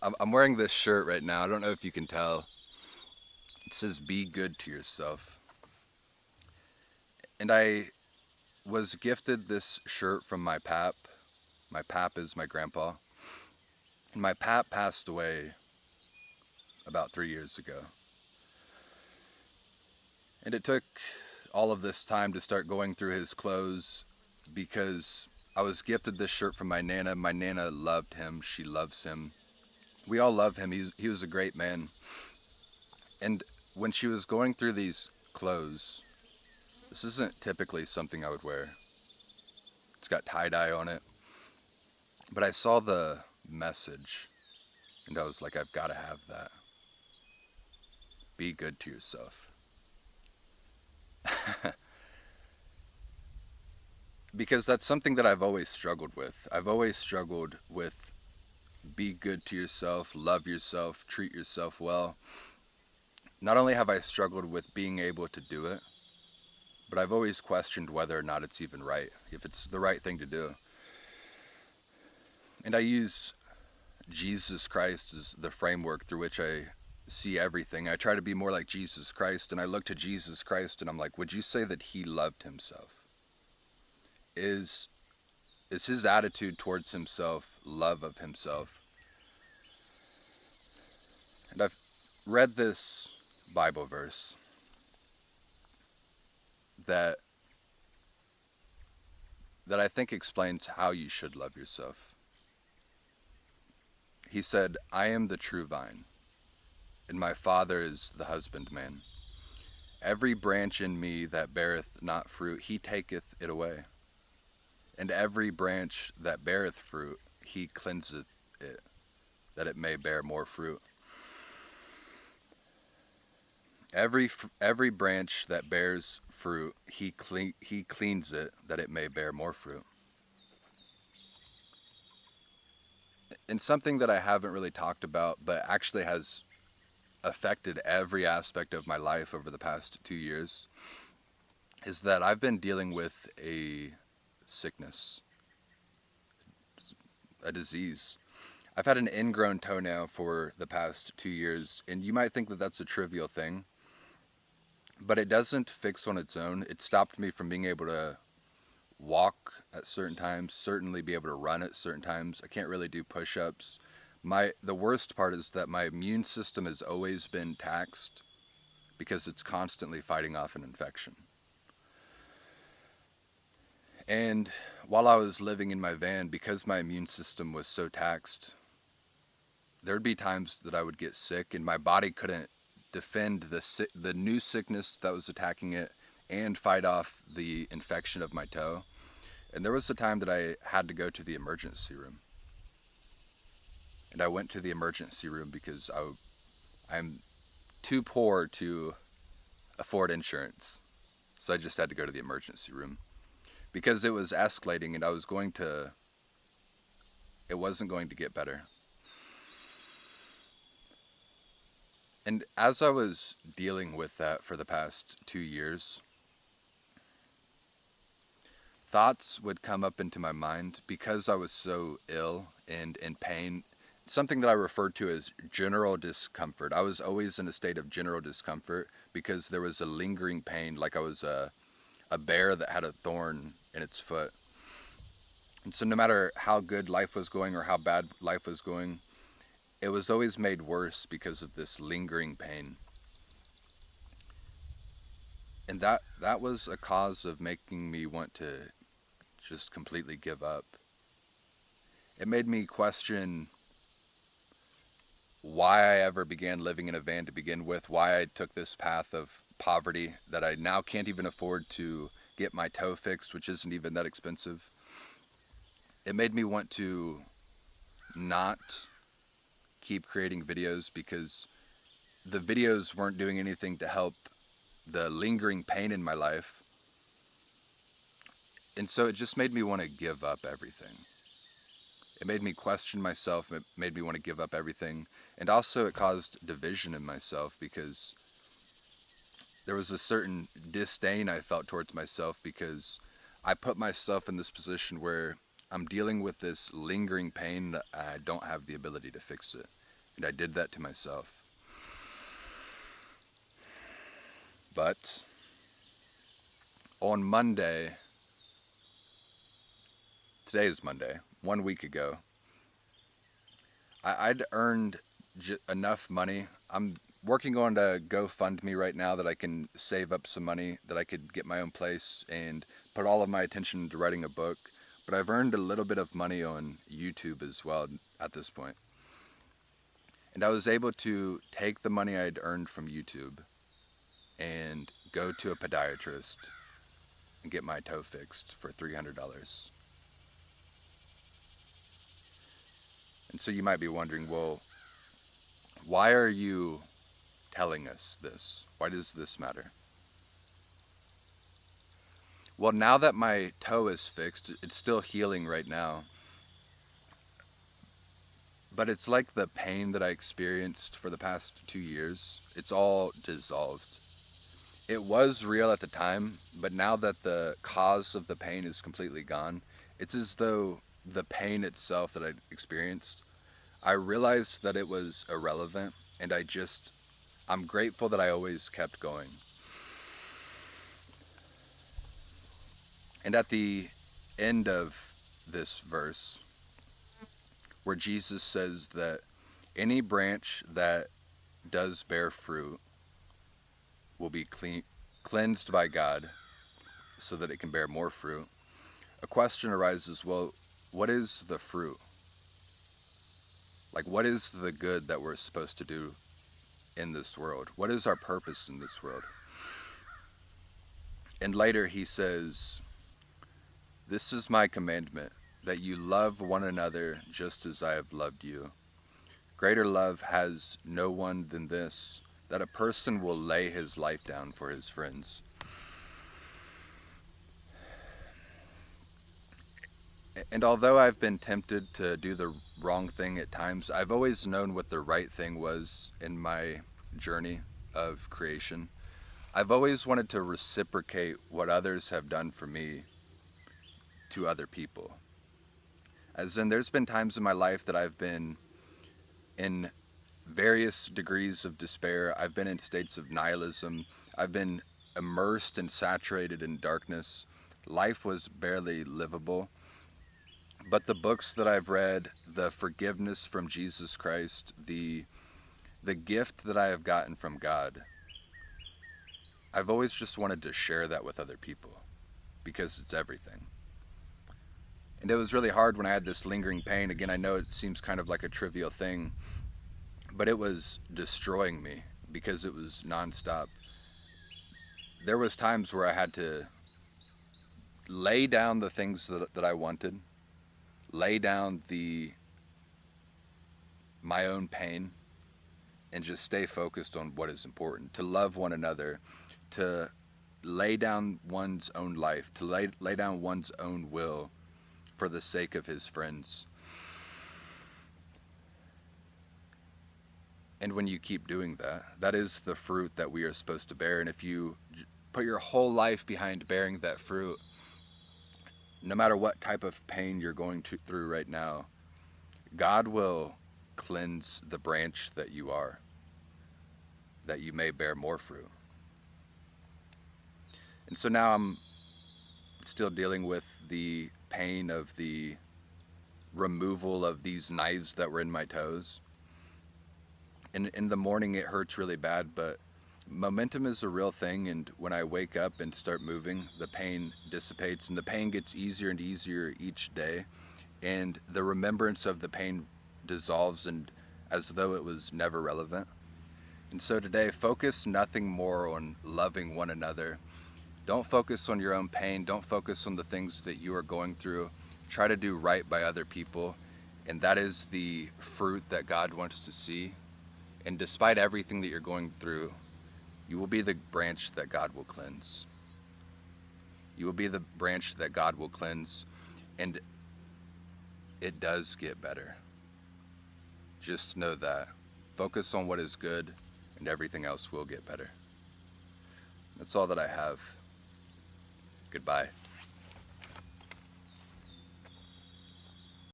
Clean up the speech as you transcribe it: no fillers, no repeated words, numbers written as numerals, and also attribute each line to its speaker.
Speaker 1: I'm wearing this shirt right now. I don't know if you can tell. It says "Be good to yourself," and I was gifted this shirt from my pap. My pap is my grandpa, and my pap passed away about 3 years ago. And it took all of this time to start going through his clothes because I was gifted this shirt from my nana. My nana loved him. She loves him. We all love him. He was a great man. And when she was going through these clothes, this isn't typically something I would wear. It's got tie-dye on it. But I saw the message and I was like, I've got to have that. Be good to yourself. Because that's something that I've always struggled with. I've always struggled with be good to yourself, love yourself, treat yourself well. Not only have I struggled with being able to do it, but I've always questioned whether or not it's even right, if it's the right thing to do. And I use Jesus Christ as the framework through which I see everything. I try to be more like Jesus Christ, and I look to Jesus Christ and I'm like, would you say that he loved himself? Is his attitude towards himself love of himself? And I've read this Bible verse that I think explains how you should love yourself. He said, I am the true vine, and my Father is the husbandman. Every branch in me that beareth not fruit, he taketh it away. And every branch that beareth fruit, he cleanseth it, that it may bear more fruit. Every branch that bears fruit, he cleans it, that it may bear more fruit. And something that I haven't really talked about, but actually has affected every aspect of my life over the past 2 years, is that I've been dealing with a sickness, a disease. I've had an ingrown toenail for the past 2 years, and you might think that that's a trivial thing, but it doesn't fix on its own. It stopped me from being able to walk at certain times, certainly be able to run at certain times. I can't really do push-ups. The worst part is that my immune system has always been taxed because it's constantly fighting off an infection. And while I was living in my van, because my immune system was so taxed, there would be times that I would get sick and my body couldn't defend the new sickness that was attacking it and fight off the infection of my toe. And there was a time that I had to go to the emergency room. And I went to the emergency room because I'm too poor to afford insurance. So I just had to go to the emergency room because it was escalating and it wasn't going to get better. And as I was dealing with that for the past 2 years, thoughts would come up into my mind because I was so ill and in pain, something that I referred to as general discomfort. I was always in a state of general discomfort because there was a lingering pain, like I was a bear that had a thorn in its foot. And so no matter how good life was going or how bad life was going, it was always made worse because of this lingering pain. And that was a cause of making me want to just completely give up. It made me question why I ever began living in a van to begin with, why I took this path of poverty that I now can't even afford to get my toe fixed, which isn't even that expensive. It made me want to not keep creating videos because the videos weren't doing anything to help the lingering pain in my life. And so it just made me want to give up everything. It made me question myself. It made me want to give up everything. And also it caused division in myself because there was a certain disdain I felt towards myself because I put myself in this position where I'm dealing with this lingering pain that I don't have the ability to fix it. And I did that to myself. But on Monday, today is Monday, 1 week ago, I'd earned enough money. I'm working on a GoFundMe right now that I can save up some money, that I could get my own place and put all of my attention into writing a book. But I've earned a little bit of money on YouTube as well at this point. And I was able to take the money I'd earned from YouTube and go to a podiatrist and get my toe fixed for $300. And so you might be wondering, well, why are you telling us this? Why does this matter? Well, now that my toe is fixed, it's still healing right now. But it's like the pain that I experienced for the past 2 years, it's all dissolved. It was real at the time, but now that the cause of the pain is completely gone, it's as though the pain itself that I experienced, I realized that it was irrelevant, and I'm grateful that I always kept going. And at the end of this verse, where Jesus says that any branch that does bear fruit will be cleansed by God so that it can bear more fruit, a question arises, well, what is the fruit? Like, what is the good that we're supposed to do in this world? What is our purpose in this world? And later he says, this is my commandment, that you love one another just as I have loved you. Greater love has no one than this, that a person will lay his life down for his friends. And although I've been tempted to do the wrong thing at times, I've always known what the right thing was in my journey of creation. I've always wanted to reciprocate what others have done for me to other people. As in, there's been times in my life that I've been in various degrees of despair. I've been in states of nihilism. I've been immersed and saturated in darkness. Life was barely livable. But the books that I've read, the forgiveness from Jesus Christ, the gift that I have gotten from God, I've always just wanted to share that with other people because it's everything. And it was really hard when I had this lingering pain. Again, I know it seems kind of like a trivial thing, but it was destroying me because it was nonstop. There was times where I had to lay down the things that I wanted, lay down my own pain, and just stay focused on what is important, to love one another, to lay down one's own life, to lay down one's own will for the sake of his friends. And when you keep doing that, that is the fruit that we are supposed to bear. And if you put your whole life behind bearing that fruit, no matter what type of pain you're going through right now, God will cleanse the branch that you are, that you may bear more fruit. And so now I'm still dealing with the pain of the removal of these knives that were in my toes. And in the morning it hurts really bad, but momentum is a real thing, and when I wake up and start moving, the pain dissipates, and the pain gets easier and easier each day, and the remembrance of the pain dissolves and as though it was never relevant. And so today, focus nothing more on loving one another. Don't focus on your own pain. Don't focus on the things that you are going through. Try to do right by other people, and that is the fruit that God wants to see. And despite everything that you're going through, you will be the branch that God will cleanse. You will be the branch that God will cleanse, and it does get better. Just know that. Focus on what is good, and everything else will get better. That's all that I have. Goodbye.